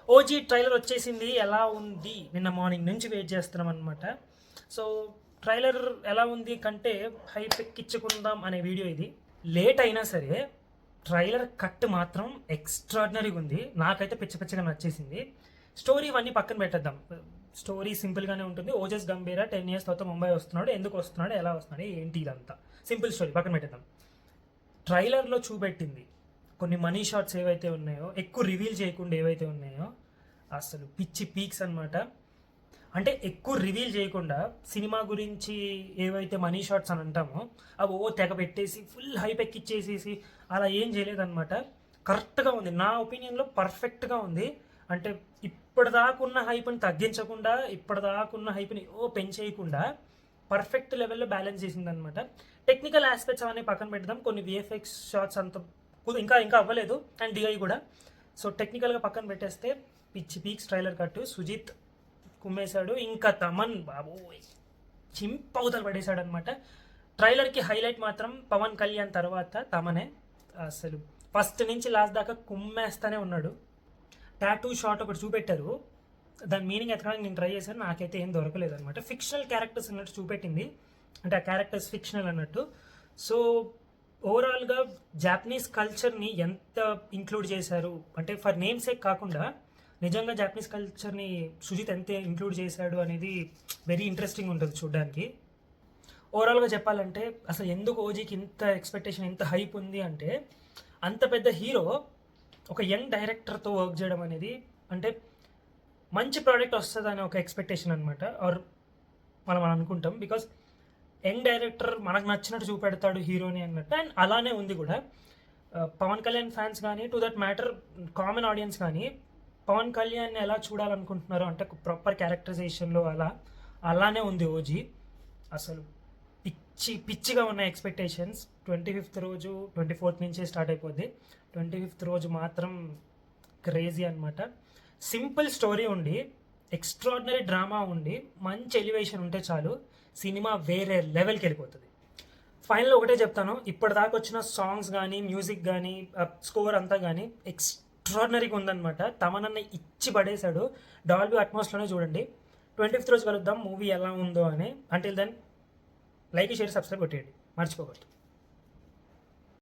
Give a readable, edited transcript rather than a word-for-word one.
OG trailer వచ్చేసింది. ఎలా ఉంది? నిన్న మార్నింగ్ నుంచి వెయిట్ చేస్తున్నాం అనమాట. సో ట్రైలర్ ఎలా ఉంది కంటే హైప్ ఎక్కించుకుందాం అనే వీడియో ఇది. లేట్ అయినా సరే ట్రైలర్ కట్ మాత్రం ఎక్స్ట్రాడినరీగా ఉంది. నాకైతే పిచ్చ పిచ్చగా నచ్చేసింది. స్టోరీ ఇవన్నీ పక్కన పెట్టేద్దాం. స్టోరీ సింపుల్గానే ఉంటుంది. ఓజస్ గంభీర 10 years తర్వాత ముంబై వస్తున్నాడు. ఎందుకు వస్తున్నాడు, ఎలా వస్తున్నాడు, ఏంటి, ఇదంతా సింపుల్ స్టోరీ పక్కన పెట్టేద్దాం. ట్రైలర్లో చూపెట్టింది కొన్ని మనీ షాట్స్ ఏవైతే ఉన్నాయో, ఎక్కువ రివీల్ చేయకుండా ఏవైతే ఉన్నాయో, అసలు పిచ్చి పీక్స్ అనమాట. అంటే ఎక్కువ రివీల్ చేయకుండా సినిమా గురించి ఏవైతే మనీ షాట్స్ అని అంటామో అవి తెగ పెట్టేసి ఫుల్ హైప్ ఎక్కిచ్చేసేసి అలా ఏం చేయలేదన్నమాట. కరెక్ట్గా ఉంది నా ఒపీనియన్లో, పర్ఫెక్ట్గా ఉంది. అంటే ఇప్పటిదాకున్న హైప్ని తగ్గించకుండా, ఇప్పటిదాకున్న హైప్ని పెంచేయకుండా పర్ఫెక్ట్ లెవెల్లో బ్యాలెన్స్ చేసింది అనమాట. టెక్నికల్ ఆస్పెక్ట్స్ అవన్నీ పక్కన పెడదాం. కొన్ని విఎఫ్ఎక్స్ షాట్స్ అంత ఇంకా అవ్వలేదు, అండ్ డిఐ కూడా. సో టెక్నికల్గా పక్కన పెట్టేస్తే పిచ్చి పీక్స్ ట్రైలర్ కట్టు. సుజిత్ కుమ్మేశాడు. ఇంకా తమన్ బాబోయ్ చింపవుతలు పడేశాడు అనమాట. ట్రైలర్కి హైలైట్ మాత్రం పవన్ కళ్యాణ్ తర్వాత తమనే. అసలు ఫస్ట్ నుంచి లాస్ట్ దాకా కుమ్మేస్తానే ఉన్నాడు. టాటూ షాట్ ఒకటి చూపెట్టారు, దాని మీనింగ్ ఎతకడానికి నేను ట్రై చేశాను, నాకైతే ఏం దొరకలేదు అనమాట. ఫిక్షనల్ క్యారెక్టర్స్ అన్నట్టు చూపెట్టింది, అంటే ఆ క్యారెక్టర్స్ ఫిక్షనల్ అన్నట్టు. సో ఓవరాల్గా జాపనీస్ కల్చర్ని ఎంత ఇంక్లూడ్ చేశారు అంటే, ఫర్ నేమ్ సేక్ కాకుండా నిజంగా జాపనీస్ కల్చర్ని సుజిత్ ఎంత ఇంక్లూడ్ చేశాడు అనేది వెరీ ఇంట్రెస్టింగ్ ఉంటుంది చూడడానికి. ఓవరాల్గా చెప్పాలంటే అసలు ఎందుకు ఓజీకి ఇంత ఎక్స్పెక్టేషన్, ఇంత హైప్ ఉంది అంటే, అంత పెద్ద హీరో ఒక యంగ్ డైరెక్టర్తో వర్క్ చేయడం అనేది, అంటే మంచి ప్రోడక్ట్ వస్తుంది అనే ఒక ఎక్స్పెక్టేషన్ అనమాట. ఆర్ మనం అనుకుంటాం, బికాస్ యంగ్ డైరెక్టర్ మనకు నచ్చినట్టు చూపెడతాడు హీరోని అన్నట్టు. అండ్ అలానే ఉంది కూడా. పవన్ కళ్యాణ్ ఫ్యాన్స్ కానీ, to that matter common audience కానీ, పవన్ కళ్యాణ్ ఎలా చూడాలనుకుంటున్నారో అంటే ప్రాపర్ క్యారెక్టరైజేషన్లో అలానే ఉంది ఓజీ. అసలు పిచ్చిగా ఉన్న ఎక్స్పెక్టేషన్స్. 25th రోజు 24th నుంచే స్టార్ట్ అయిపోద్ది. 25th రోజు మాత్రం క్రేజీ అనమాట. సింపుల్ స్టోరీ ఉండి, ఎక్స్ట్రాడినరీ డ్రామా ఉండి, మంచి ఎలివేషన్ ఉంటే చాలు, సినిమా వేరే లెవెల్కి వెళ్ళిపోతుంది. ఫైనల్ ఒకటే చెప్తాను, ఇప్పటిదాకా వచ్చిన సాంగ్స్ కానీ, మ్యూజిక్ కానీ, స్కోర్ అంతా కానీ ఎక్స్ట్రాడినరీగా ఉందన్నమాట. తమనన్న ఇచ్చి పడేశాడు. డాల్బీ అట్మాస్లోనే చూడండి. 25th రోజు కలుద్దాం మూవీ ఎలా ఉందో అని. Until then like, share, subscribe కొట్టేయండి, మర్చిపోకూడదు.